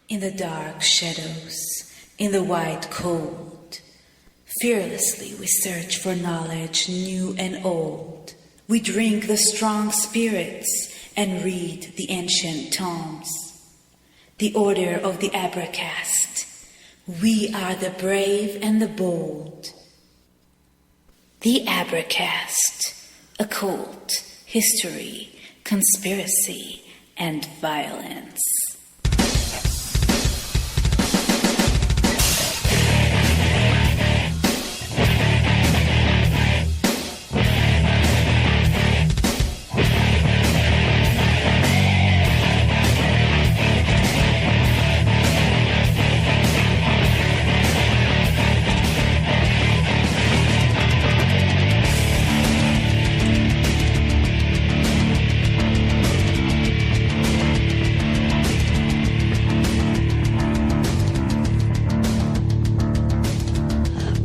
In the dark shadows, in the white cold, fearlessly we search for knowledge new and old. We drink the strong spirits and read the ancient tomes. The order of the Abracast. We are the brave and the bold. The Abracast. Occult, history, conspiracy, and violence.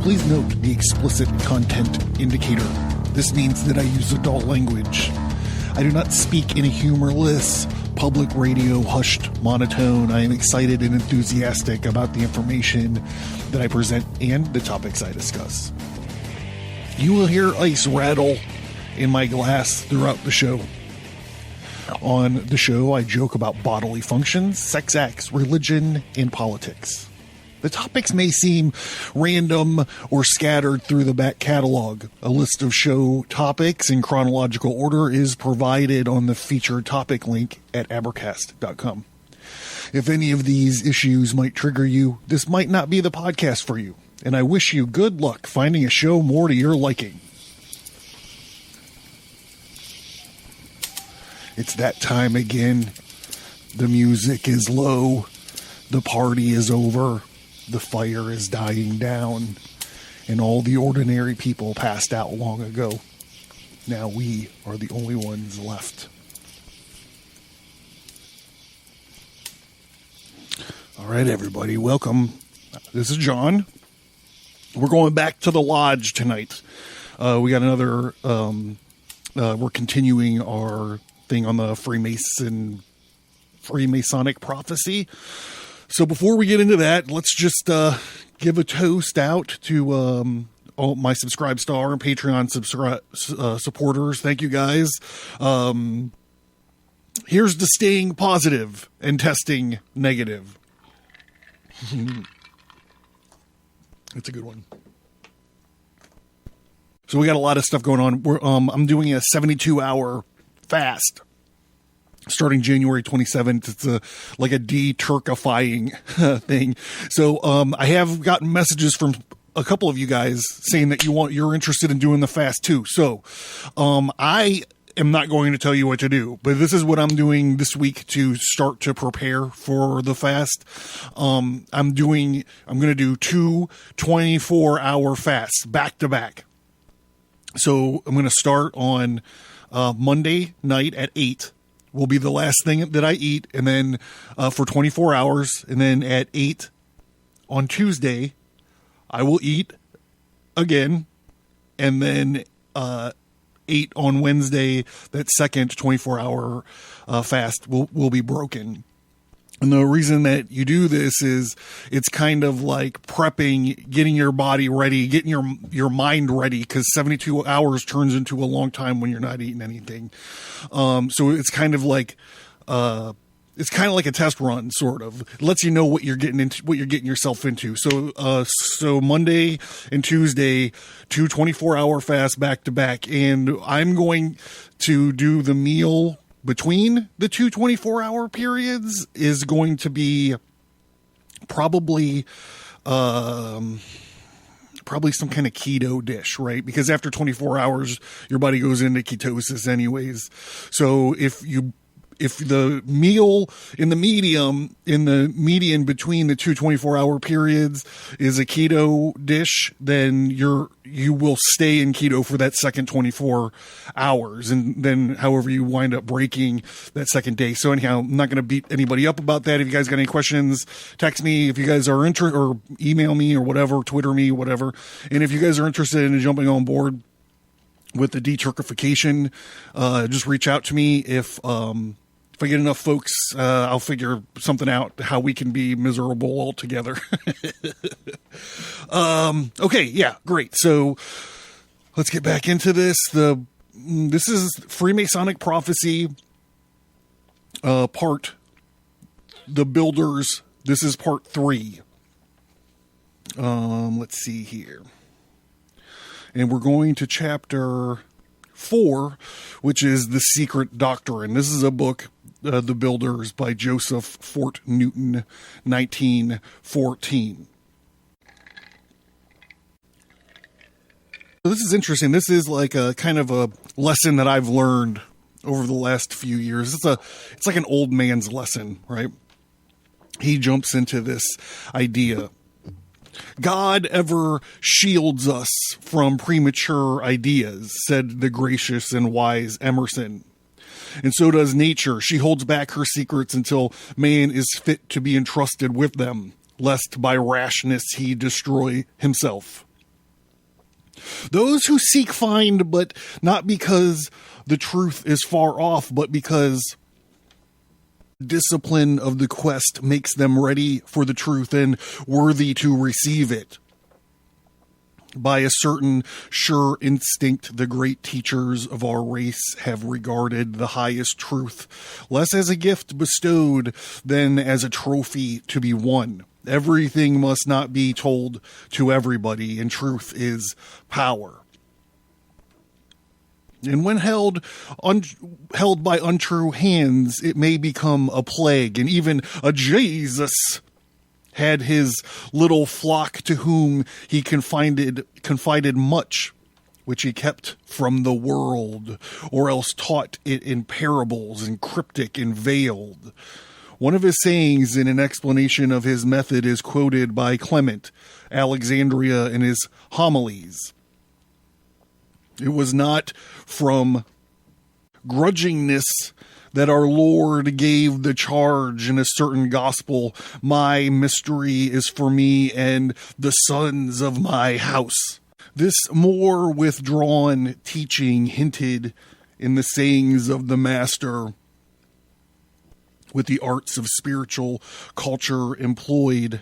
Please note the explicit content indicator. This means that I use adult language. I do not speak in a humorless, public radio hushed monotone. I am excited and enthusiastic about the information that I present and the topics I discuss. You will hear ice rattle in my glass throughout the show. On the show, I joke about bodily functions, sex acts, religion, and politics. The topics may seem random or scattered through the back catalog. A list of show topics in chronological order is provided on the featured topic link at Advertise.com. If any of these issues might trigger you, this might not be the podcast for you, and I wish you good luck finding a show more to your liking. It's that time again. The music is low. The party is over. The fire is dying down, and all the ordinary people passed out long ago. Now we are the only ones left. All right, everybody, welcome. This is John. We're going back to the lodge tonight. We got another, we're continuing our thing on the Freemasonic prophecy. So before we get into that, let's just give a toast out to all my Subscribe Star and Patreon supporters. Thank you, guys. Here's to staying positive and testing negative. It's a good one. So we got a lot of stuff going on. I'm doing a 72-hour fast. Starting January 27th, it's like a de-Turkifying thing. So I have gotten messages from a couple of you guys saying that you're interested in doing the fast too. So I am not going to tell you what to do, but this is what I'm doing this week to start to prepare for the fast. I'm going to do 2 24-hour fasts back to back. So I'm going to start on Monday night at 8. Will be the last thing that I eat, and then for 24 hours, and then at 8 on Tuesday, I will eat again, and then 8 on Wednesday, that second 24-hour fast will be broken. And the reason that you do this is it's kind of like prepping, getting your body ready, getting your mind ready, because 72 hours turns into a long time when you're not eating anything. So it's kind of like a test run, sort of. It lets you know what you're getting into, what you're getting yourself into. So Monday and Tuesday, 2 24-hour fasts back to back, and I'm going to do the meal between the 2 24-hour periods is going to be probably some kind of keto dish, right? Because after 24 hours, your body goes into ketosis anyways. So if the meal in the median between the 2 24-hour periods is a keto dish, then you will stay in keto for that second 24 hours. And then however you wind up breaking that second day. So anyhow, I'm not going to beat anybody up about that. If you guys got any questions, text me. If you guys are interested, or email me or whatever, Twitter me, whatever. And if you guys are interested in jumping on board with the de-Turkification, just reach out to me. if I get enough folks, I'll figure something out how we can be miserable all together. Okay, yeah, great. So let's get back into this. This is Freemasonic Prophecy, part The Builders. This is part 3. Let's see here. And we're going to chapter 4, which is The Secret Doctrine. This is a book, The Builders, by Joseph Fort Newton, 1914. So this is interesting. This is like a kind of a lesson that I've learned over the last few years. It's like an old man's lesson, right? He jumps into this idea. God ever shields us from premature ideas, said the gracious and wise Emerson. And so does nature. She holds back her secrets until man is fit to be entrusted with them, lest by rashness he destroy himself. Those who seek find, but not because the truth is far off, but because discipline of the quest makes them ready for the truth and worthy to receive it. By a certain sure instinct, the great teachers of our race have regarded the highest truth less as a gift bestowed than as a trophy to be won. Everything must not be told to everybody, and truth is power. And when held by untrue hands, it may become a plague, and even a Jesus had his little flock to whom he confided much, which he kept from the world, or else taught it in parables and cryptic and veiled. One of his sayings in an explanation of his method is quoted by Clement, Alexandria, in his homilies. It was not from grudgingness that our Lord gave the charge in a certain gospel, my mystery is for me and the sons of my house. This more withdrawn teaching hinted in the sayings of the Master, with the arts of spiritual culture employed,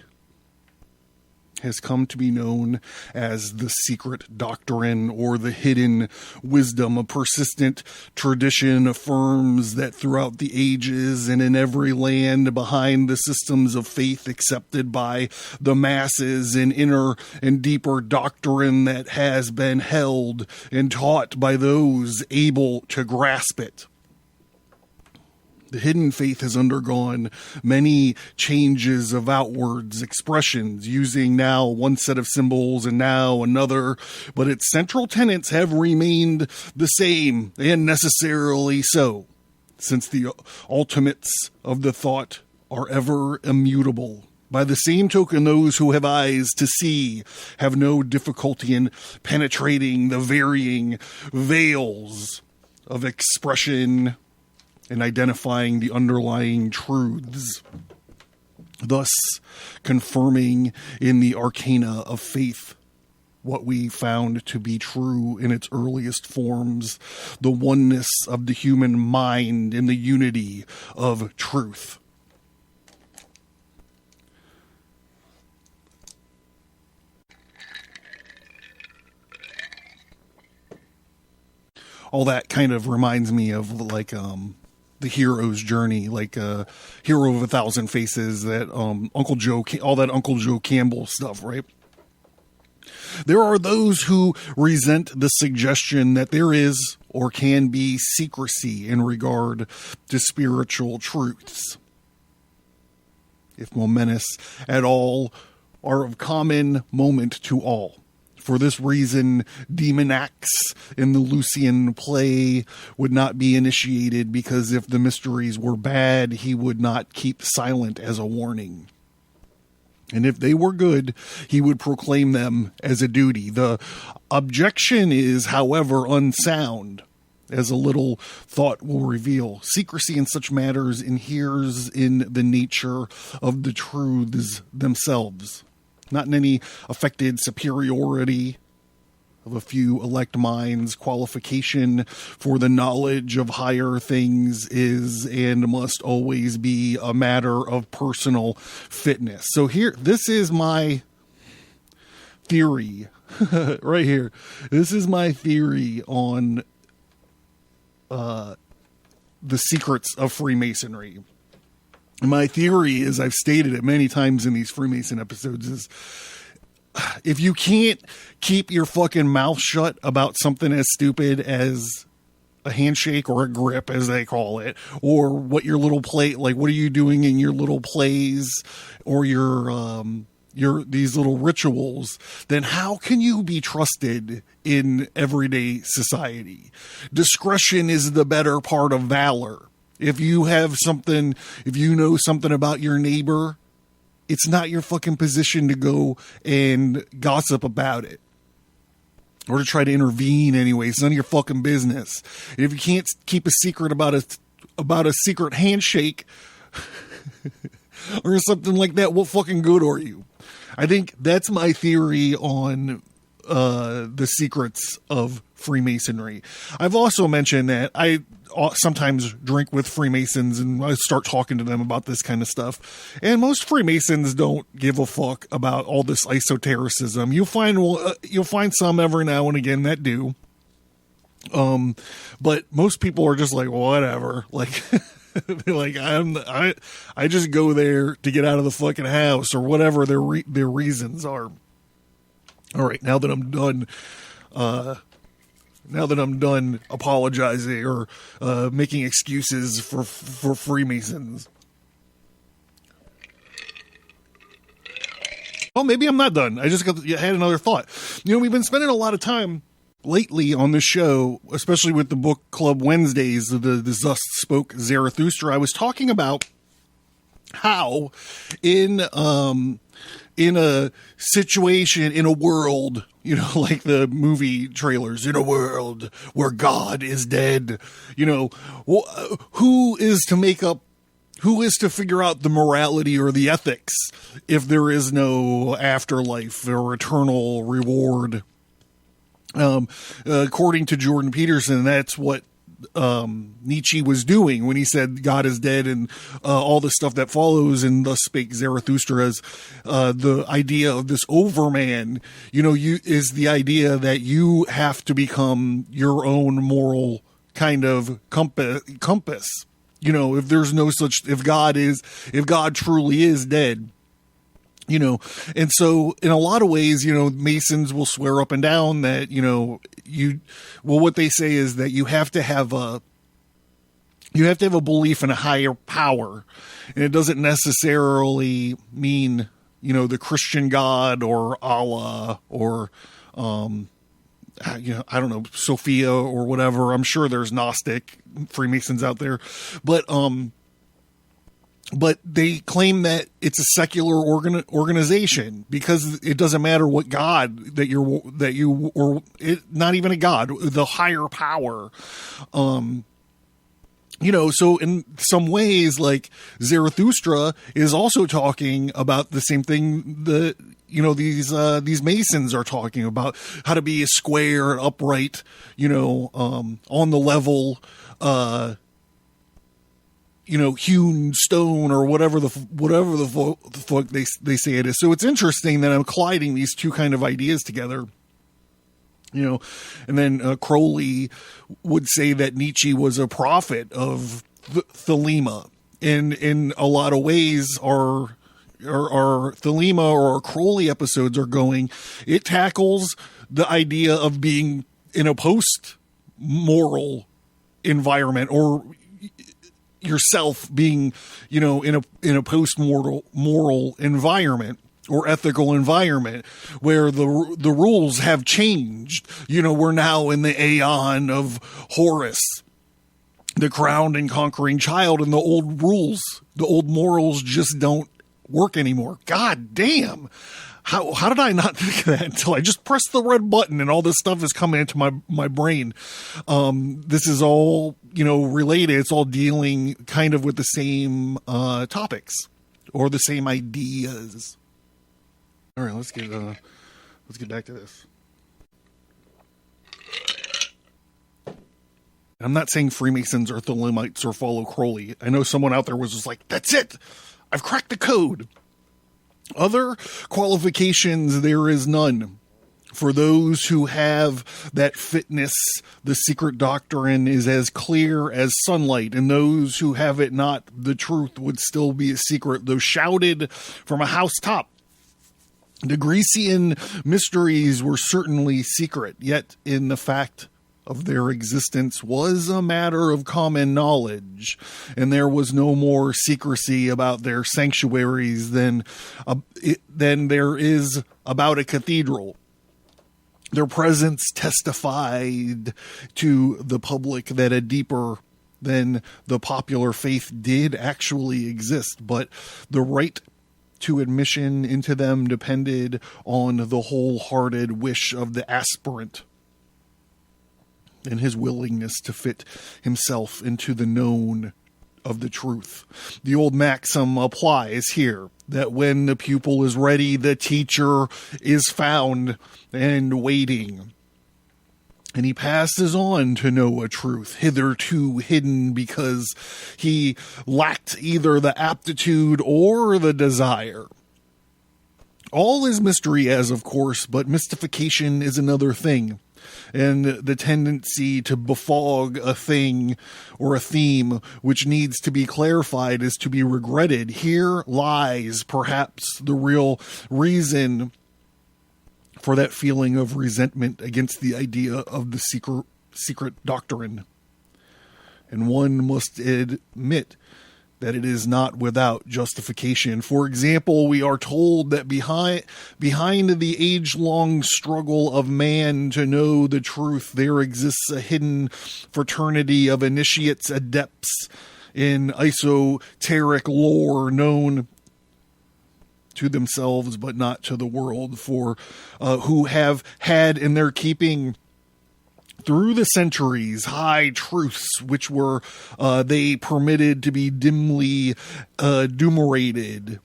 has come to be known as the secret doctrine or the hidden wisdom. A persistent tradition affirms that throughout the ages and in every land, behind the systems of faith accepted by the masses, an inner and deeper doctrine that has been held and taught by those able to grasp it. The hidden faith has undergone many changes of outwards expressions, using now one set of symbols and now another, but its central tenets have remained the same, and necessarily so, since the ultimates of the thought are ever immutable. By the same token, those who have eyes to see have no difficulty in penetrating the varying veils of expression and identifying the underlying truths, thus confirming in the arcana of faith what we found to be true in its earliest forms, the oneness of the human mind and the unity of truth. All that kind of reminds me of like the hero's journey, like Hero of a Thousand Faces, that Uncle Joe, all that Uncle Joe Campbell stuff, right? There are those who resent the suggestion that there is or can be secrecy in regard to spiritual truths, if momentous at all, are of common moment to all. For this reason, demon acts in the Lucian play would not be initiated, because if the mysteries were bad, he would not keep silent as a warning. And if they were good, he would proclaim them as a duty. The objection is, however, unsound, as a little thought will reveal. Secrecy in such matters inheres in the nature of the truths themselves, not in any affected superiority of a few elect minds. Qualification for the knowledge of higher things is and must always be a matter of personal fitness. So here, this is my theory right here. This is my theory on the secrets of Freemasonry. My theory, as I've stated it many times in these Freemason episodes, is if you can't keep your fucking mouth shut about something as stupid as a handshake or a grip, as they call it, or what your little play, like what are you doing in your little plays or your these little rituals, then how can you be trusted in everyday society? Discretion is the better part of valor. If you have something, if you know something about your neighbor, it's not your fucking position to go and gossip about it or to try to intervene anyway. It's none of your fucking business. And if you can't keep a secret about a secret handshake or something like that, what fucking good are you? I think that's my theory on the secrets of Freemasonry. I've also mentioned that I sometimes drink with Freemasons and I start talking to them about this kind of stuff. And most Freemasons don't give a fuck about all this esotericism. You'll find some every now and again that do. But most people are just like, whatever. Like, they're like, I just go there to get out of the fucking house or whatever their reasons are. All right. Now that I'm done apologizing or making excuses for Freemasons. Oh, maybe I'm not done. I just had another thought. You know, we've been spending a lot of time lately on this show, especially with the book club Wednesdays, the Thus Spoke Zarathustra. I was talking about how in a situation, in a world, you know, like the movie trailers, in a world where God is dead, you know, who is to figure out the morality or the ethics if there is no afterlife or eternal reward? According to Jordan Peterson, that's what Nietzsche was doing when he said God is dead and all the stuff that follows, and thus spake Zarathustra, as the idea of this overman, you know, is the idea that you have to become your own moral kind of compass. You know, if there's no such, if God truly is dead. You know, and so in a lot of ways, you know, Masons will swear up and down that, you know, what they say is that you have to have a belief in a higher power. And it doesn't necessarily mean, you know, the Christian God or Allah or, you know, I don't know, Sophia or whatever. I'm sure there's Gnostic Freemasons out there, but they claim that it's a secular organization because it doesn't matter what God not even a God, the higher power. You know, so in some ways, like Zarathustra is also talking about the same thing that, you know, these Masons are talking about, how to be a square and upright, you know, on the level, you know, hewn stone or whatever the fuck they say it is. So it's interesting that I'm colliding these two kind of ideas together, you know. And then Crowley would say that Nietzsche was a prophet of Thelema. And in a lot of ways, our Thelema or our Crowley episodes are going, it tackles the idea of being in a post-moral environment, or yourself being, you know, in a post-moral environment or ethical environment where the rules have changed. You know, we're now in the aeon of Horus, the crowned and conquering child, and the old rules, the old morals just don't work anymore. God damn. How did I not think of that until I just pressed the red button and all this stuff is coming into my brain? This is all, you know, related. It's all dealing kind of with the same topics or the same ideas. All right, let's get back to this. I'm not saying Freemasons are Thelemites or follow Crowley. I know someone out there was just like, that's it. I've cracked the code. Other qualifications, there is none. For those who have that fitness, the secret doctrine is as clear as sunlight, and those who have it not, the truth would still be a secret, though shouted from a housetop. The Grecian mysteries were certainly secret, yet in the fact of their existence was a matter of common knowledge, and there was no more secrecy about their sanctuaries than there is about a cathedral. Their presence testified to the public that a deeper than the popular faith did actually exist, but the right to admission into them depended on the wholehearted wish of the aspirant and his willingness to fit himself into the known of the truth. The old maxim applies here, that when the pupil is ready, the teacher is found and waiting. And he passes on to know a truth hitherto hidden because he lacked either the aptitude or the desire. All is mystery as of course, but mystification is another thing. And the tendency to befog a thing or a theme which needs to be clarified is to be regretted. Here lies perhaps the real reason for that feeling of resentment against the idea of the secret doctrine. And one must admit that it is not without justification. For example, we are told that behind the age-long struggle of man to know the truth, there exists a hidden fraternity of initiates, adepts in esoteric lore known to themselves but not to the world, for who have had in their keeping through the centuries high truths which were they permitted to be dimly enumerated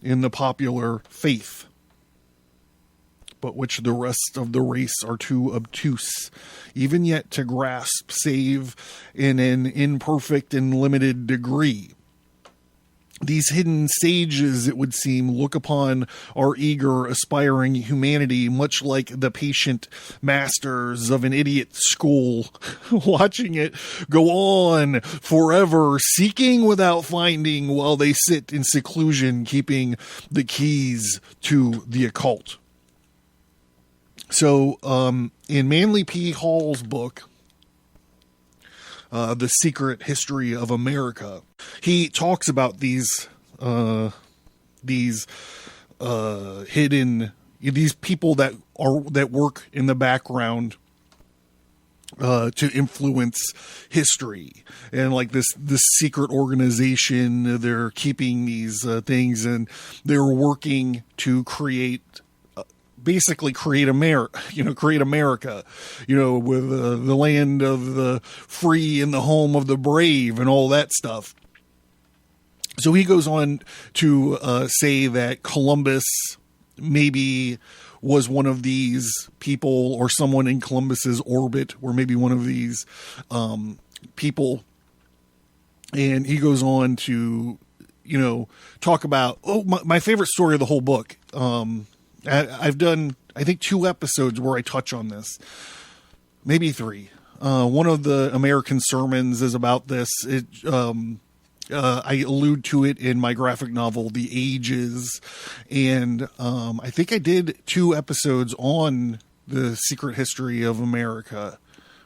in the popular faith, but which the rest of the race are too obtuse even yet to grasp, save in an imperfect and limited degree. These hidden sages, it would seem, look upon our eager, aspiring humanity much like the patient masters of an idiot school, watching it go on forever, seeking without finding, while they sit in seclusion, keeping the keys to the occult. So, in Manly P. Hall's book, The Secret History of America, he talks about these hidden, these people that work in the background to influence history, and like this secret organization. They're keeping these things, and they're working to basically create America, with the land of the free and the home of the brave and all that stuff. So he goes on to say that Columbus maybe was one of these people, or someone in Columbus's orbit, or maybe one of these people. And he goes on to, talk about, my favorite story of the whole book. I've done, I think, 2 episodes where I touch on this, maybe 3. One of the American sermons is about this. I allude to it in my graphic novel, The Ages. And I think I did 2 episodes on the secret history of America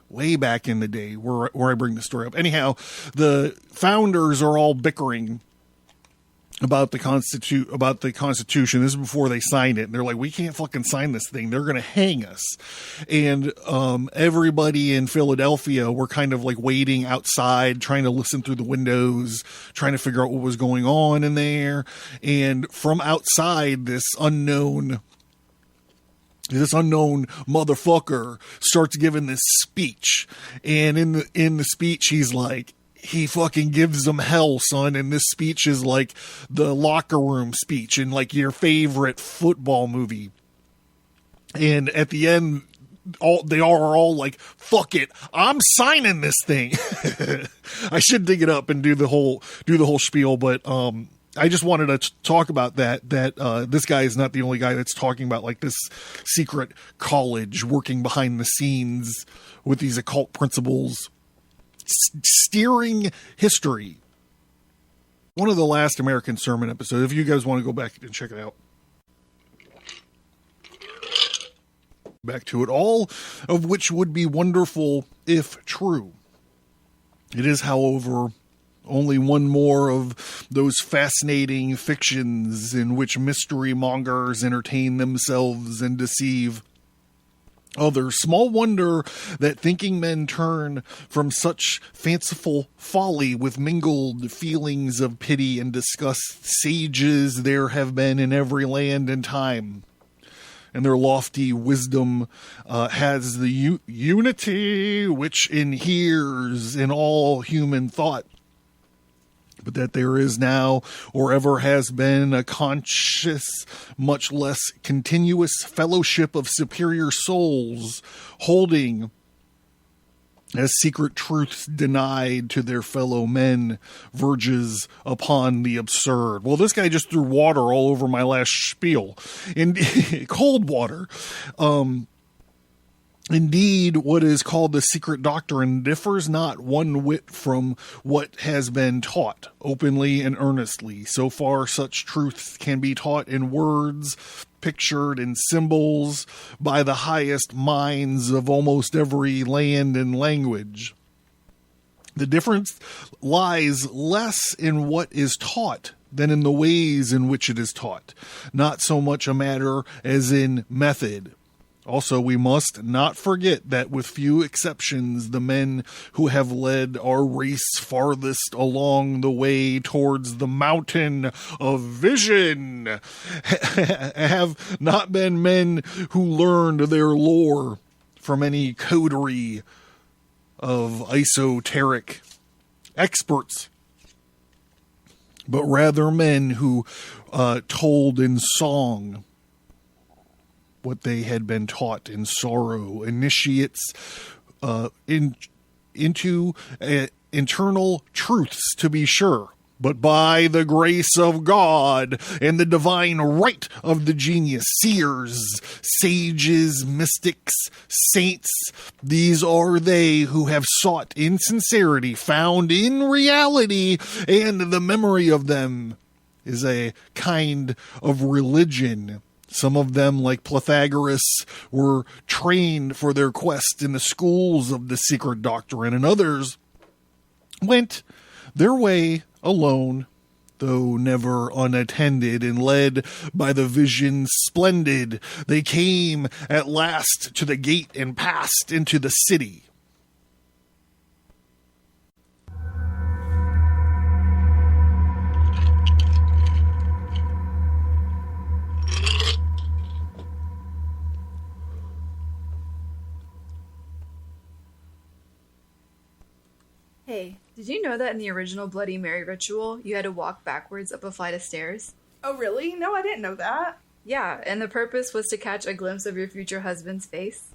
way back in the day where I bring the story up. Anyhow, the founders are all bickering about the Constitution. This is before they signed it. And they're like, we can't fucking sign this thing. They're going to hang us. And everybody in Philadelphia were kind of like waiting outside, trying to listen through the windows, trying to figure out what was going on in there. And from outside, this unknown motherfucker starts giving this speech. And in the speech, he's like, he fucking gives them hell, son. And this speech is like the locker room speech in like your favorite football movie. And at the end, they are all like, fuck it, I'm signing this thing. I should dig it up and do the whole spiel, but I just wanted to talk about that this guy is not the only guy that's talking about like this secret college working behind the scenes with these occult principles, steering history. One of the last American Sermon episodes, if you guys want to go back and check it out. Back to it, all of which would be wonderful if true. It is, however, only one more of those fascinating fictions in which mystery mongers entertain themselves and deceive others. Small wonder that thinking men turn from such fanciful folly with mingled feelings of pity and disgust. Sages there have been in every land and time, and their lofty wisdom has the unity which inheres in all human thought. But that there is now, or ever has been, a conscious, much less continuous fellowship of superior souls, holding as secret truths denied to their fellow men, verges upon the absurd. Well, this guy just threw water all over my last spiel. In cold water. Indeed, what is called the secret doctrine differs not one whit from what has been taught openly and earnestly. So far, such truths can be taught in words, pictured in symbols by the highest minds of almost every land and language. The difference lies less in what is taught than in the ways in which it is taught, not so much a matter as in method. Also, we must not forget that with few exceptions, the men who have led our race farthest along the way towards the mountain of vision have not been men who learned their lore from any coterie of esoteric experts, but rather men who told in song what they had been taught in sorrow, initiates into internal truths, to be sure, but by the grace of God and the divine right of the genius, seers, sages, mystics, saints, these are they who have sought in sincerity, found in reality, and the memory of them is a kind of religion. Some of them, like Pythagoras, were trained for their quest in the schools of the secret doctrine, and others went their way alone, though never unattended, and led by the vision splendid. They came at last to the gate and passed into the city. Hey, did you know that in the original Bloody Mary ritual, you had to walk backwards up a flight of stairs? Oh, really? No, I didn't know that. Yeah, and the purpose was to catch a glimpse of your future husband's face.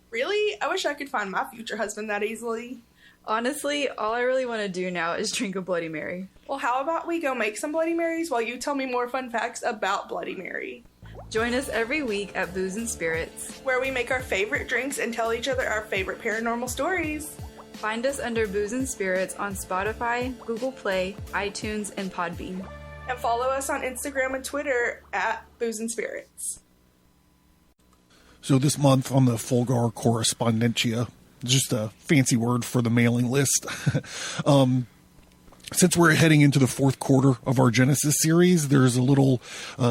Really? I wish I could find my future husband that easily. Honestly, all I really want to do now is drink a Bloody Mary. Well, how about we go make some Bloody Marys while you tell me more fun facts about Bloody Mary? Join us every week at Booze and Spirits, where we make our favorite drinks and tell each other our favorite paranormal stories. Find us under Booze and Spirits on Spotify, Google Play, iTunes, and Podbean. And follow us on Instagram and Twitter at Booze and Spirits. So this month on the Fulgar Correspondentia, just a fancy word for the mailing list. Since we're heading into the fourth quarter of our Genesis series, there's a little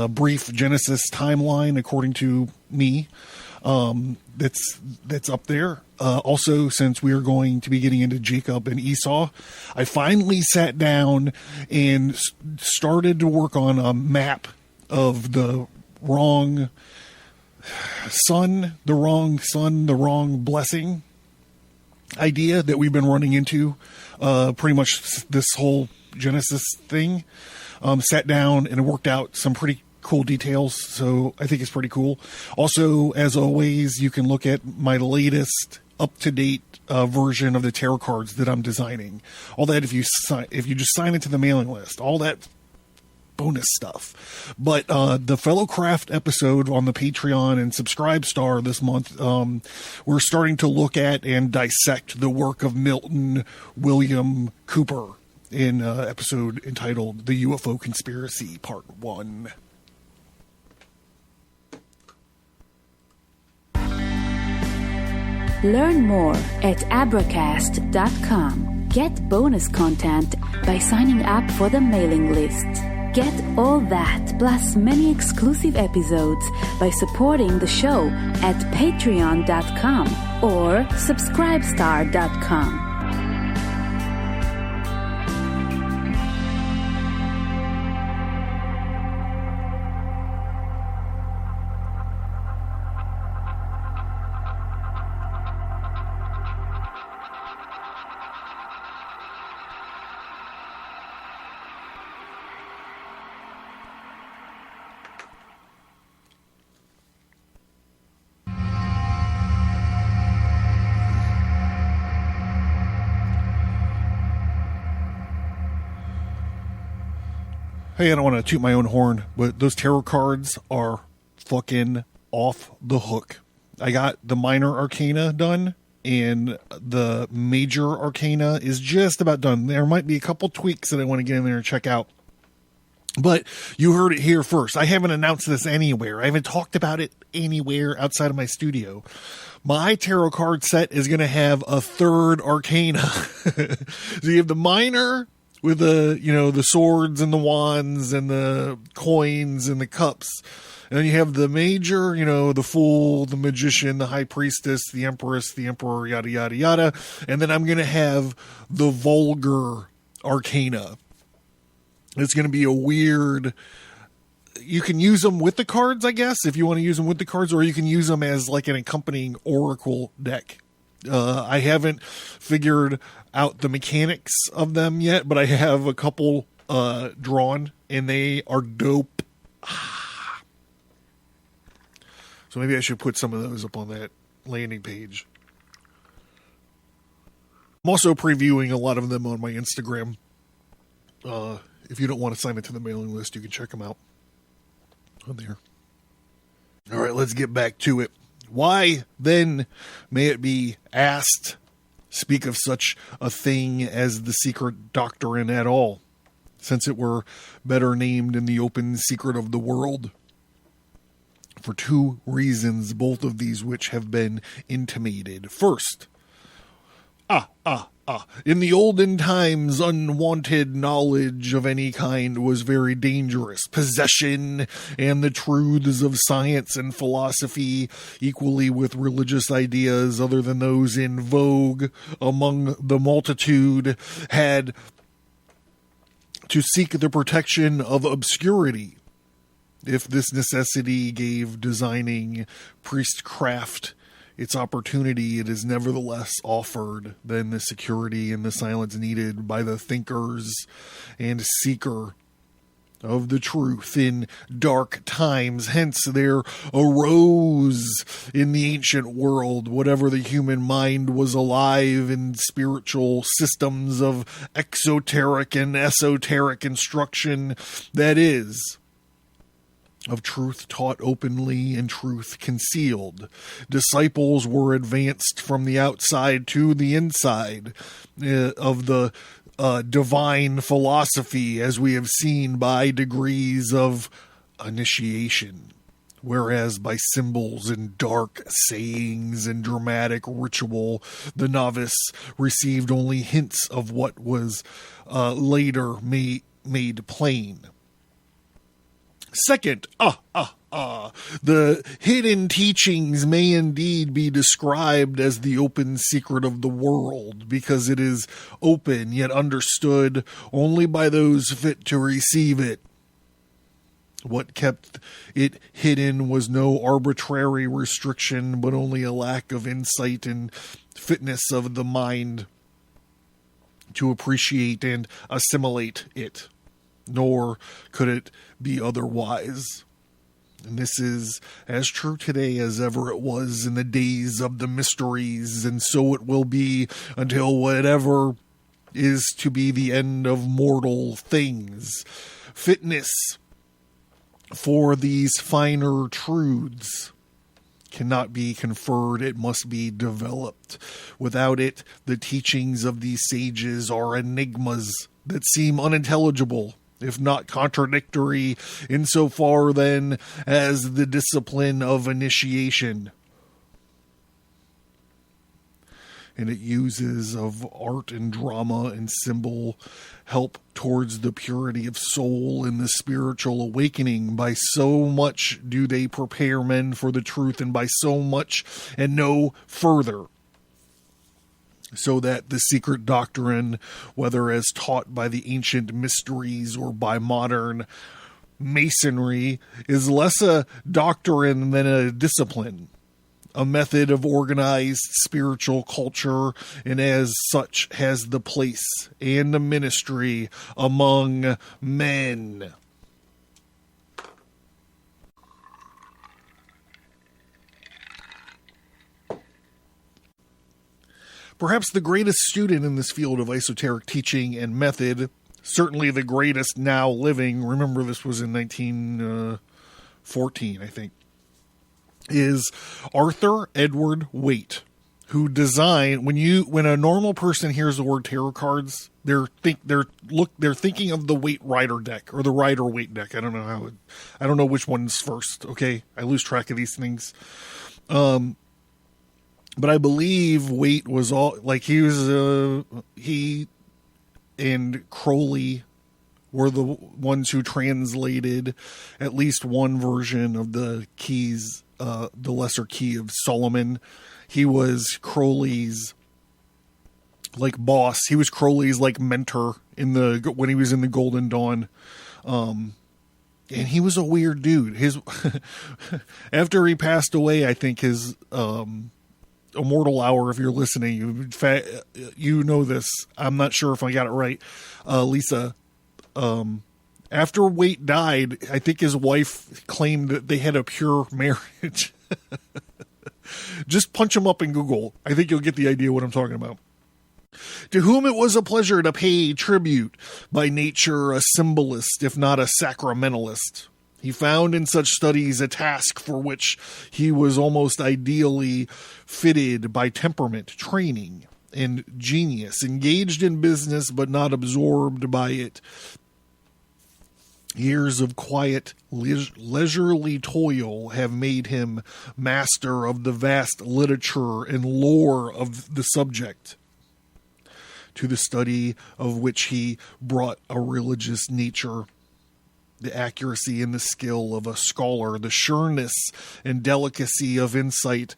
brief Genesis timeline, according to me, that's up there. Also, since we are going to be getting into Jacob and Esau, I finally sat down and started to work on a map of the wrong son, the wrong blessing idea that we've been running into pretty much this whole Genesis thing. Sat down and worked out some pretty cool details. So I think it's pretty cool. Also, as always, you can look at my latest up-to-date version of the tarot cards that I'm designing. All that if you just sign into the mailing list, all that bonus stuff. But the Fellow Craft episode on the Patreon and Subscribe Star this month, we're starting to look at and dissect the work of Milton William Cooper in episode entitled The UFO Conspiracy Part 1. Learn more at abracast.com. Get bonus content by signing up for the mailing list. Get all that plus many exclusive episodes by supporting the show at patreon.com or subscribestar.com. Hey, I don't want to toot my own horn, but those tarot cards are fucking off the hook. I got the minor arcana done, and the major arcana is just about done. There might be a couple tweaks that I want to get in there and check out. But you heard it here first. I haven't announced this anywhere. I haven't talked about it anywhere outside of my studio. My tarot card set is going to have a third arcana. So you have the minor with the swords and the wands and the coins and the cups. And then you have the major, the fool, the magician, the high priestess, the empress, the emperor, yada, yada, yada. And then I'm going to have the vulgar arcana. It's going to be a weird... You can use them with the cards, I guess, if you want to use them with the cards, or you can use them as like an accompanying oracle deck. I haven't figured out the mechanics of them yet, but I have a couple drawn, and they are dope. So maybe I should put some of those up on that landing page. I'm also previewing a lot of them on my Instagram. If you don't want to sign into the mailing list, you can check them out on there. All right, let's get back to it. Why, then, may it be asked, speak of such a thing as the secret doctrine at all, since it were better named in the open secret of the world? For two reasons, both of these which have been intimated. First, in the olden times, unwanted knowledge of any kind was very dangerous. Possession and the truths of science and philosophy, equally with religious ideas other than those in vogue among the multitude, had to seek the protection of obscurity. If this necessity gave designing priestcraft its opportunity, it is nevertheless offered then the security and the silence needed by the thinkers and seeker of the truth in dark times. Hence there arose in the ancient world, whatever the human mind was alive in, spiritual systems of exoteric and esoteric instruction, that is, of truth taught openly and truth concealed. Disciples were advanced from the outside to the inside of the divine philosophy, as we have seen, by degrees of initiation, whereas by symbols and dark sayings and dramatic ritual, the novice received only hints of what was later made plain. Second, the hidden teachings may indeed be described as the open secret of the world, because it is open yet understood only by those fit to receive it. What kept it hidden was no arbitrary restriction, but only a lack of insight and fitness of the mind to appreciate and assimilate it. Nor could it be otherwise. And this is as true today as ever it was in the days of the mysteries, and so it will be until whatever is to be the end of mortal things. Fitness for these finer truths cannot be conferred, it must be developed. Without it, the teachings of these sages are enigmas that seem unintelligible, if not contradictory, insofar then as the discipline of initiation. And it uses of art and drama and symbol help towards the purity of soul and the spiritual awakening. By so much do they prepare men for the truth, and by so much and no further. So that the secret doctrine, whether as taught by the ancient mysteries or by modern masonry, is less a doctrine than a discipline, a method of organized spiritual culture, and as such has the place and the ministry among men. Perhaps the greatest student in this field of esoteric teaching and method, certainly the greatest now living, remember this was in 1914, I think, is Arthur Edward Waite, who designed, when a normal person hears the word tarot cards, they're thinking of the Waite Rider deck or the Rider Waite deck. I don't know which one's first. Okay, I lose track of these things. But I believe Waite was he and Crowley were the ones who translated at least one version of the keys, the Lesser Key of Solomon. He was Crowley's boss. He was Crowley's mentor when he was in the Golden Dawn. And he was a weird dude. After he passed away, I think his immortal hour, if you're listening, you know this. I'm not sure if I got it right. Lisa, after Waite died, I think his wife claimed that they had a pure marriage. Just punch him up in Google. I think you'll get the idea what I'm talking about. To whom it was a pleasure to pay tribute, by nature a symbolist, if not a sacramentalist. He found in such studies a task for which he was almost ideally fitted by temperament, training, and genius, engaged in business but not absorbed by it. Years of quiet, leisurely toil have made him master of the vast literature and lore of the subject, to the study of which he brought a religious nature, the accuracy and the skill of a scholar, the sureness and delicacy of insight,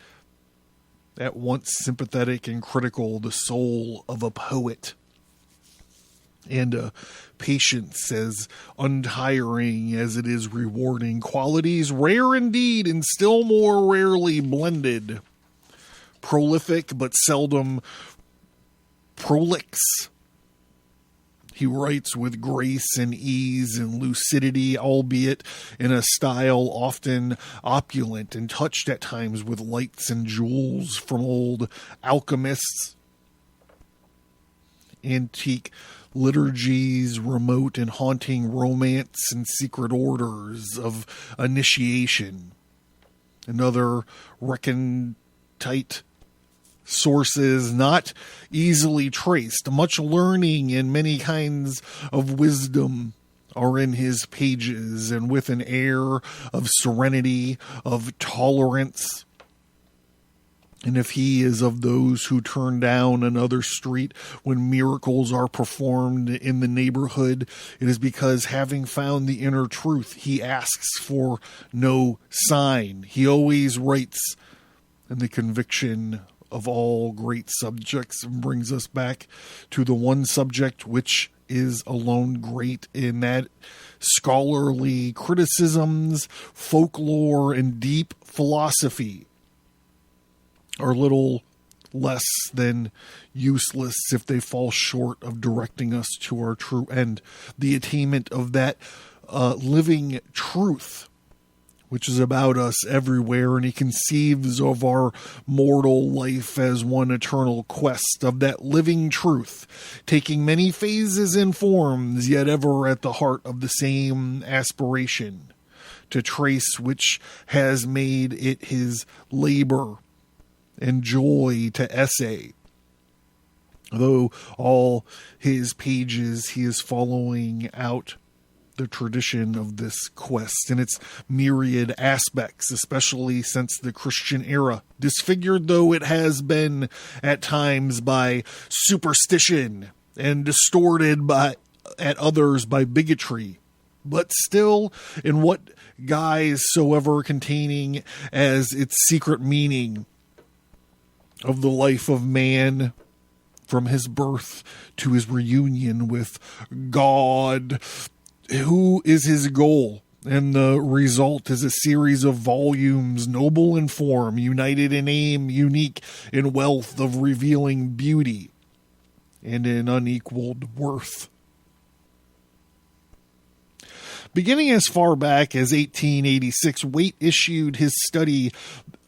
at once sympathetic and critical, the soul of a poet, and a patience as untiring as it is rewarding, qualities rare indeed and still more rarely blended, prolific but seldom prolix. He writes with grace and ease and lucidity, albeit in a style often opulent and touched at times with lights and jewels from old alchemists, antique liturgies, remote and haunting romance and secret orders of initiation, and other recondite sources not easily traced. Much learning and many kinds of wisdom are in his pages, and with an air of serenity, of tolerance. And if he is of those who turn down another street when miracles are performed in the neighborhood, it is because, having found the inner truth, he asks for no sign. He always writes in the conviction of all great subjects, and brings us back to the one subject which is alone great, in that scholarly criticisms, folklore, and deep philosophy are little less than useless if they fall short of directing us to our true end, the attainment of that living truth which is about us everywhere, and he conceives of our mortal life as one eternal quest of that living truth, taking many phases and forms, yet ever at the heart of the same aspiration, to trace which has made it his labor and joy to essay. Though all his pages he is following out the tradition of this quest and its myriad aspects, especially since the Christian era, disfigured though it has been at times by superstition and distorted at others by bigotry, but still in what guise soever containing as its secret meaning of the life of man from his birth to his reunion with God, who is his goal, and the result is a series of volumes, noble in form, united in aim, unique in wealth of revealing beauty, and in unequaled worth. Beginning as far back as 1886, Waite issued his study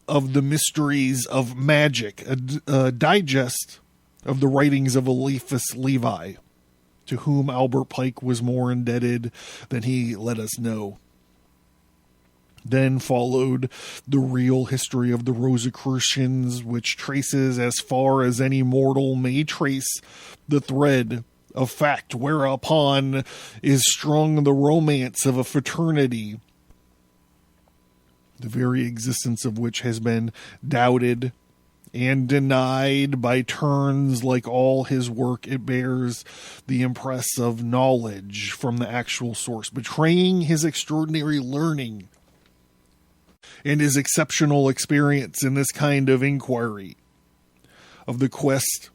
of the mysteries of magic, a digest of the writings of Eliphas Levi, to whom Albert Pike was more indebted than he let us know. Then followed the real history of the Rosicrucians, which traces as far as any mortal may trace the thread of fact whereupon is strung the romance of a fraternity, the very existence of which has been doubted and denied by turns. Like all his work, it bears the impress of knowledge from the actual source, betraying his extraordinary learning and his exceptional experience in this kind of inquiry of the quest.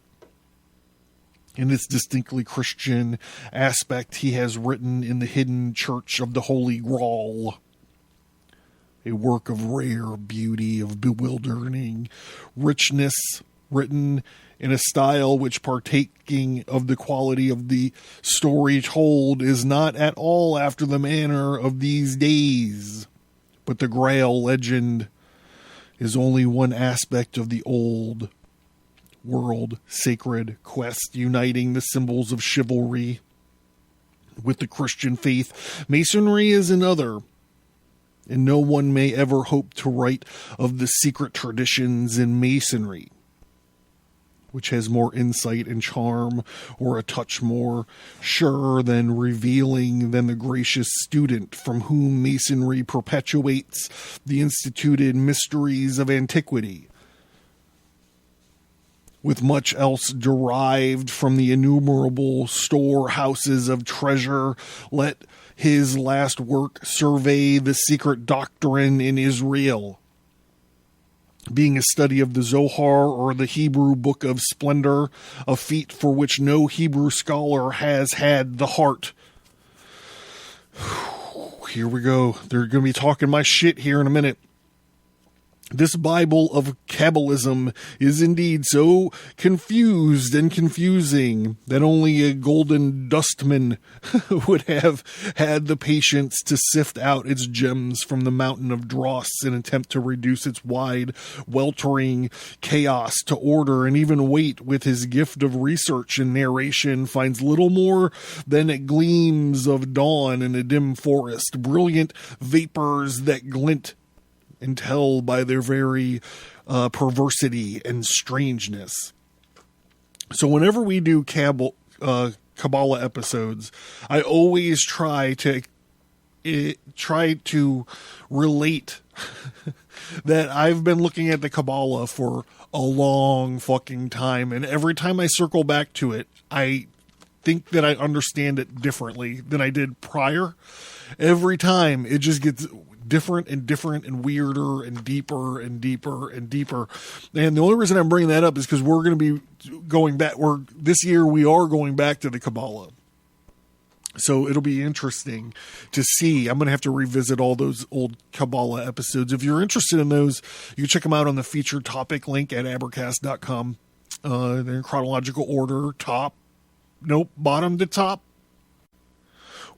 In its distinctly Christian aspect, he has written in the hidden church of the Holy Grail, a work of rare beauty, of bewildering richness, written in a style which, partaking of the quality of the story told, is not at all after the manner of these days. But the Grail legend is only one aspect of the old world sacred quest, uniting the symbols of chivalry with the Christian faith. Masonry is another, and no one may ever hope to write of the secret traditions in Masonry, which has more insight and charm, or a touch more sure than revealing than the gracious student from whom Masonry perpetuates the instituted mysteries of antiquity, with much else derived from the innumerable storehouses of treasure. Let his last work survey the secret doctrine in Israel, being a study of the Zohar, or the Hebrew Book of Splendor, a feat for which no Hebrew scholar has had the heart. Here we go. They're going to be talking my shit here in a minute. This Bible of Kabbalism is indeed so confused and confusing that only a golden dustman would have had the patience to sift out its gems from the mountain of dross and attempt to reduce its wide, weltering chaos to order. And even Waite, with his gift of research and narration, finds little more than gleams of dawn in a dim forest, brilliant vapors that glint and tell by their very perversity and strangeness. So whenever we do Kabbalah episodes, I always try to relate that I've been looking at the Kabbalah for a long fucking time, and every time I circle back to it, I think that I understand it differently than I did prior. Every time it just gets different and weirder and deeper and deeper and deeper. And the only reason I'm bringing that up is because we're going to be going back. This year we are going back to the Kabbalah. So it'll be interesting to see. I'm going to have to revisit all those old Kabbalah episodes. If you're interested in those, you can check them out on the featured topic link at abercast.com. They're in chronological order, bottom to top.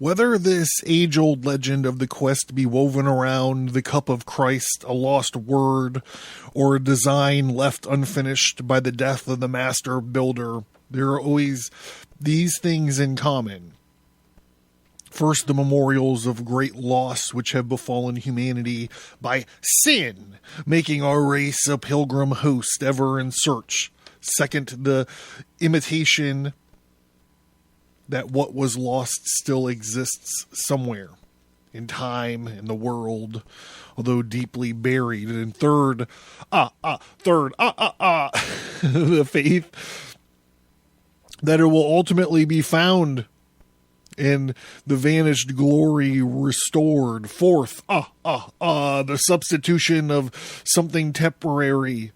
Whether this age-old legend of the quest be woven around the cup of Christ, a lost word, or a design left unfinished by the death of the master builder, there are always these things in common. First, the memorials of great loss which have befallen humanity by sin, making our race a pilgrim host ever in search. Second, the imitation that what was lost still exists somewhere in time, in the world, although deeply buried. And third, the faith that it will ultimately be found in the vanished glory restored. Fourth, the substitution of something temporary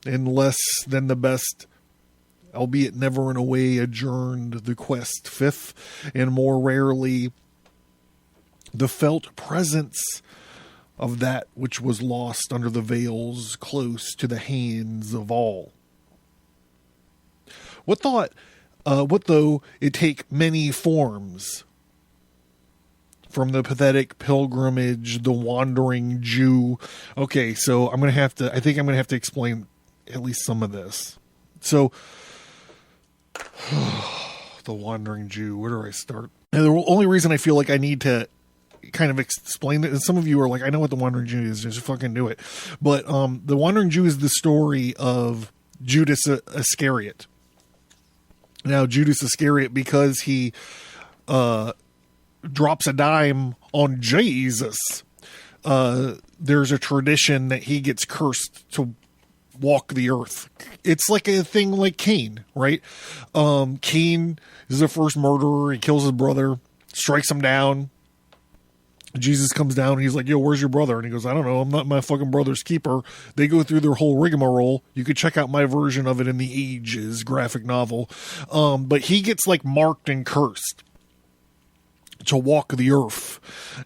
and less than the best, albeit never in a way adjourned the quest. Fifth, and more rarely, the felt presence of that which was lost under the veils close to the hands of all. What though it take many forms? From the pathetic pilgrimage, the wandering Jew. Okay, so I think I'm going to have to explain at least some of this. So, the wandering Jew, where do I start? And the only reason I feel like I need to kind of explain it, and some of you are like, I know what the wandering Jew is, just fucking do it. But the wandering Jew is the story of Judas Iscariot. Now, Judas Iscariot, because he drops a dime on Jesus, there's a tradition that he gets cursed to walk the earth. It's like a thing like Cain, right? Cain is the first murderer. He kills his brother, strikes him down. Jesus comes down and he's like, yo, where's your brother? And he goes, I don't know. I'm not my fucking brother's keeper. They go through their whole rigmarole. You could check out my version of it in the Ages graphic novel. But he gets like marked and cursed to walk the earth.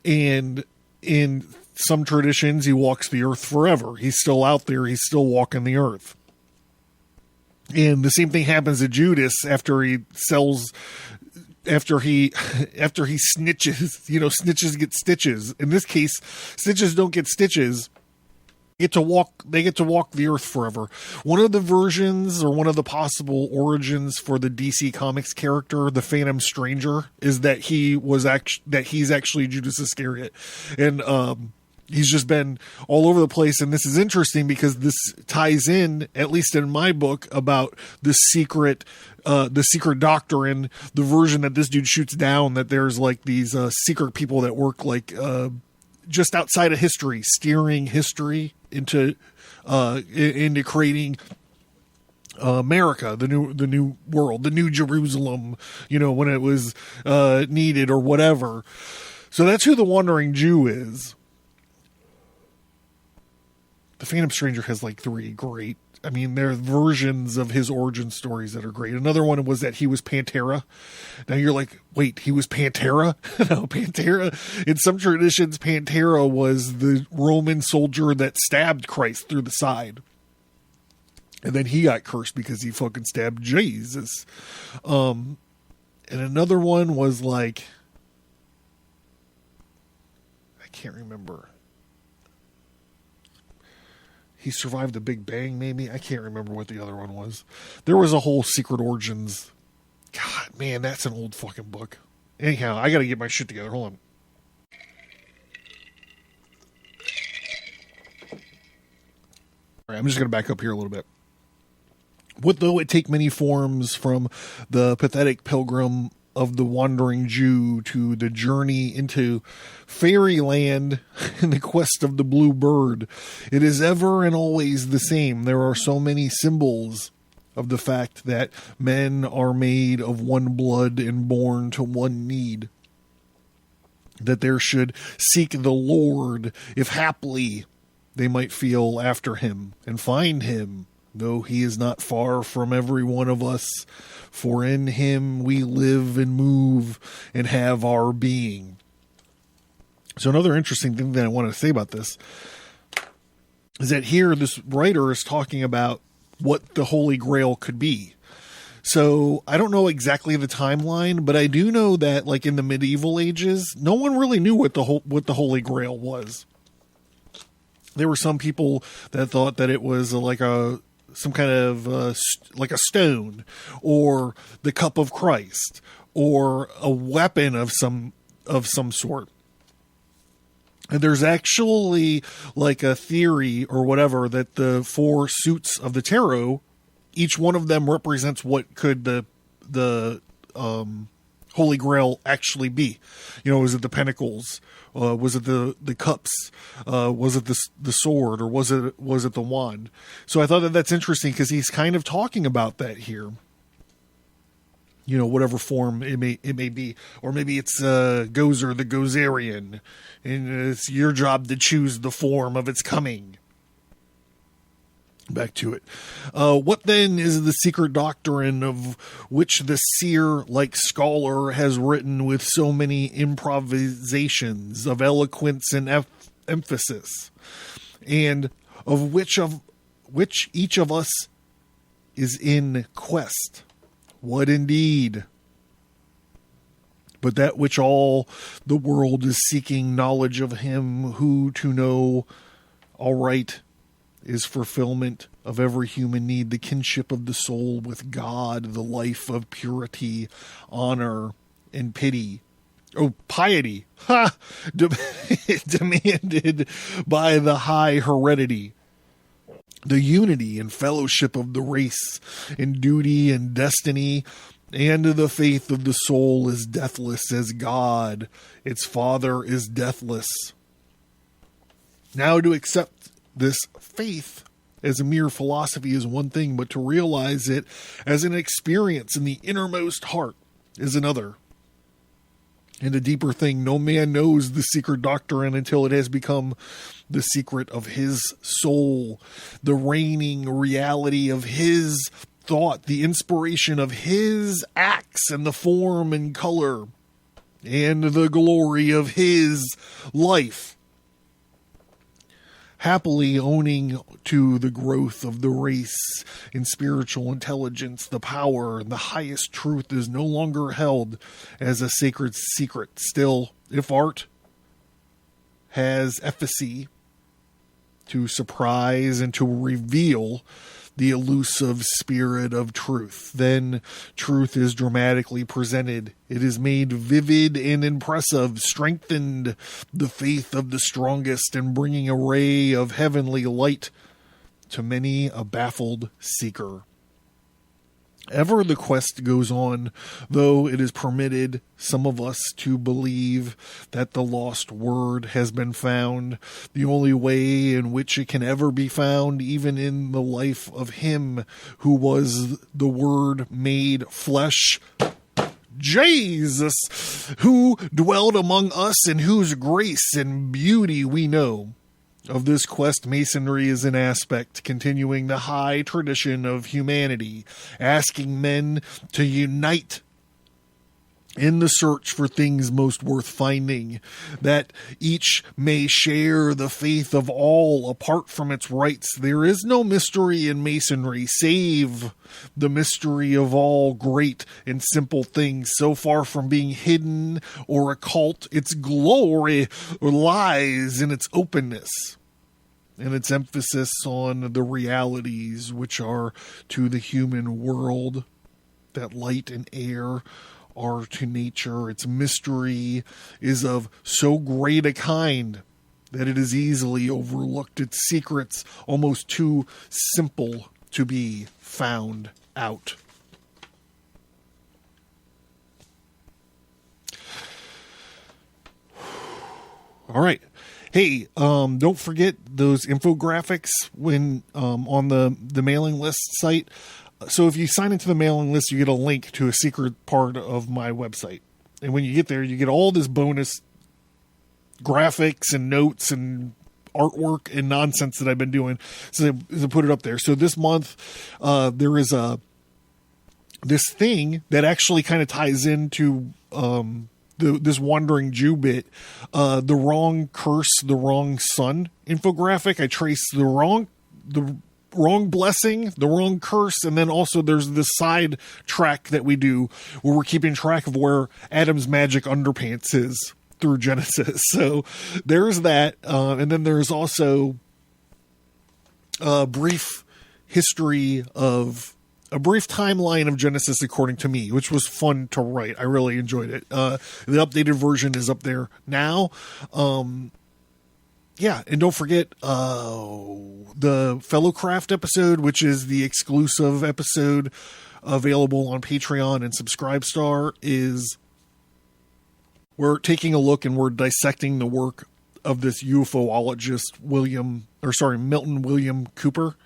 And in some traditions, he walks the earth forever. He's still out there. He's still walking the earth. And the same thing happens to Judas after he snitches. Snitches get stitches. In this case, snitches don't get stitches. They get to walk the earth forever. One of the versions, or one of the possible origins for the DC Comics character, the Phantom Stranger, is that he's actually Judas Iscariot. And he's just been all over the place, and this is interesting because this ties in, at least in my book, about the secret doctrine, the version that this dude shoots down, that there's like these secret people that work like just outside of history, steering history into creating America, the new world, the new Jerusalem, when it was needed or whatever. So that's who the Wandering Jew is. The Phantom Stranger has like three great, there are versions of his origin stories that are great. Another one was that he was Pantera. Now you're like, wait, he was Pantera? No, Pantera, in some traditions, Pantera was the Roman soldier that stabbed Christ through the side. And then he got cursed because he fucking stabbed Jesus. And another one was like, I can't remember. He survived the Big Bang, maybe? I can't remember what the other one was. There was a whole Secret Origins. God, man, that's an old fucking book. Anyhow, I gotta get my shit together. Hold on. Alright, I'm just gonna back up here a little bit. What though it take many forms, from the pathetic pilgrim of the wandering Jew to the journey into fairyland in the quest of the blue bird, it is ever and always the same. There are so many symbols of the fact that men are made of one blood and born to one need, that there should seek the Lord, if haply they might feel after him and find him, though he is not far from every one of us, for in him we live and move and have our being. So another interesting thing that I want to say about this is that here this writer is talking about what the Holy Grail could be. So I don't know exactly the timeline, but I do know that like in the medieval ages, no one really knew what the Holy Grail was. There were some people that thought that it was like some kind of like a stone, or the cup of Christ, or a weapon of some sort. And there's actually like a theory or whatever that the 4 suits of the tarot, each one of them represents what could the Holy Grail actually be. You know, was it the pentacles? Was it the cups? Was it the sword, or was it the wand? So I thought that that's interesting because he's kind of talking about that here. You know, whatever form it may be, or maybe it's Gozer the Gozerian, and it's your job to choose the form of its coming. Back to it. What then is the secret doctrine of which the seer-like scholar has written with so many improvisations of eloquence and emphasis, and of which each of us is in quest? What indeed? But that which all the world is seeking knowledge of him who to know aright is fulfillment of every human need, the kinship of the soul with God, the life of purity, honor, and pity. Oh, piety. Ha! Demanded by the high heredity. The unity and fellowship of the race, in duty and destiny, and the faith of the soul is deathless as God, its Father, is deathless. Now to accept this faith as a mere philosophy is one thing, but to realize it as an experience in the innermost heart is another. And a deeper thing, no man knows the secret doctrine until it has become the secret of his soul, the reigning reality of his thought, the inspiration of his acts, and the form and color, and the glory of his life. Happily owning to the growth of the race in spiritual intelligence, the power and the highest truth is no longer held as a sacred secret. Still, if art has efficacy to surprise and to reveal the elusive spirit of truth, then truth is dramatically presented. It is made vivid and impressive, strengthened the faith of the strongest, and bringing a ray of heavenly light to many a baffled seeker. Ever the quest goes on, though it is permitted some of us to believe that the lost word has been found, the only way in which it can ever be found, even in the life of him who was the Word made flesh, Jesus, who dwelled among us, and whose grace and beauty we know. Of this quest, Masonry is an aspect, continuing the high tradition of humanity, asking men to unite in the search for things most worth finding, that each may share the faith of all apart from its rites. There is no mystery in Masonry save the mystery of all great and simple things. So far from being hidden or occult, its glory lies in its openness and its emphasis on the realities which are to the human world, that light and air are to nature. Its mystery is of so great a kind that it is easily overlooked. Its secrets almost too simple to be found out. All right. Hey, don't forget those infographics when on the mailing list site. So if you sign into the mailing list, you get a link to a secret part of my website. And when you get there, you get all this bonus graphics and notes and artwork and nonsense that I've been doing. So they put it up there. So this month, there is this thing that actually kind of ties into this Wandering Jew bit, the wrong curse, the wrong son infographic. I traced the wrong blessing, the wrong curse, and then also there's this side track that we do where we're keeping track of where Adam's magic underpants is through Genesis. So there's that, and then there's also a brief timeline of Genesis according to me, which was fun to write. I really enjoyed it. The updated version is up there now. Yeah, and don't forget the Fellowcraft episode, which is the exclusive episode available on Patreon and Subscribestar, is we're taking a look and we're dissecting the work of this UFOologist Milton William Cooper.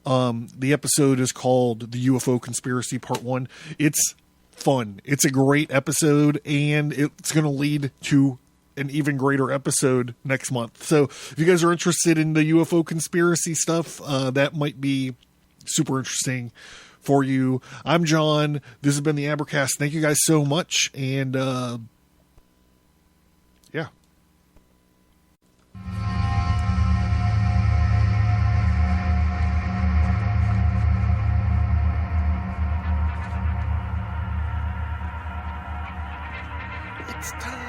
The episode is called The UFO Conspiracy Part 1. It's fun. It's a great episode, and it's going to lead to an even greater episode next month. So if you guys are interested in the UFO conspiracy stuff, that might be super interesting for you. I'm John. This has been the Abercast. Thank you guys so much. And, yeah. It's time.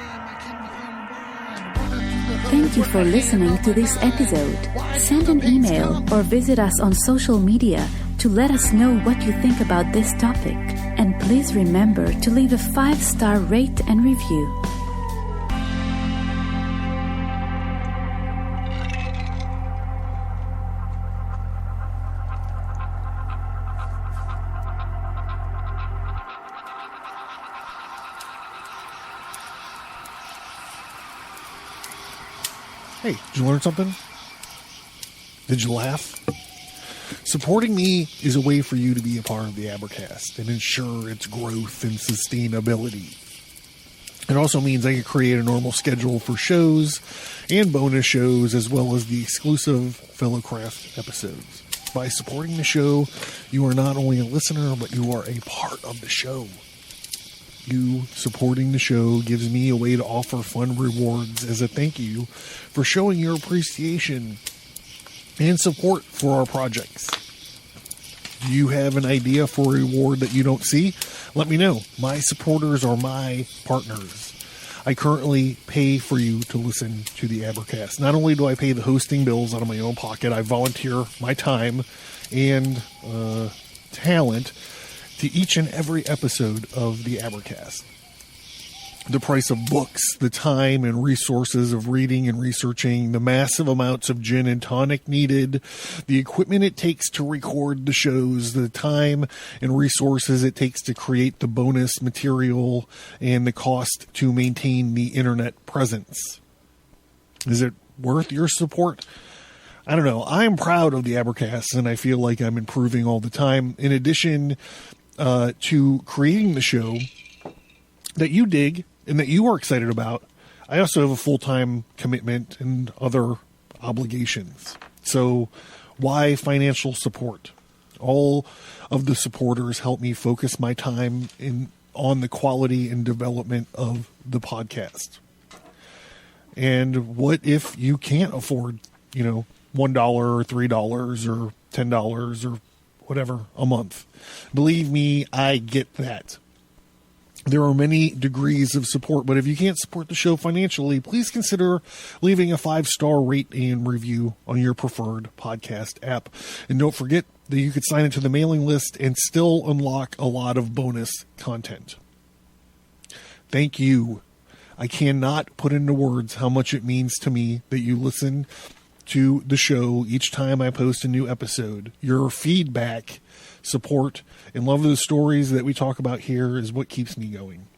Thank you for listening to this episode. Send an email or visit us on social media to let us know what you think about this topic. And please remember to leave a 5-star rate and review. Hey, did you learn something? Did you laugh? Supporting me is a way for you to be a part of the Abercast and ensure its growth and sustainability. It also means I can create a normal schedule for shows and bonus shows, as well as the exclusive Fellowcraft episodes. By supporting the show, you are not only a listener, but you are a part of the show. You supporting the show gives me a way to offer fun rewards as a thank you for showing your appreciation and support for our projects. Do you have an idea for a reward that you don't see? Let me know. My supporters are my partners. I currently pay for you to listen to the Abercast. Not only do I pay the hosting bills out of my own pocket, I volunteer my time and talent to each and every episode of the Abercast. The price of books, the time and resources of reading and researching, the massive amounts of gin and tonic needed, the equipment it takes to record the shows, the time and resources it takes to create the bonus material, and the cost to maintain the internet presence. Is it worth your support? I don't know. I'm proud of the Abercast, and I feel like I'm improving all the time. In addition to creating the show that you dig and that you are excited about, I also have a full-time commitment and other obligations. So why financial support? All of the supporters help me focus my time on the quality and development of the podcast. And what if you can't afford, $1 or $3 or $10 or whatever a month? Believe me, I get that. There are many degrees of support, but if you can't support the show financially, please consider leaving a 5-star rate and review on your preferred podcast app. And don't forget that you could sign into the mailing list and still unlock a lot of bonus content. Thank you. I cannot put into words how much it means to me that you listen to the show each time I post a new episode. Your feedback, support, and love of the stories that we talk about here is what keeps me going.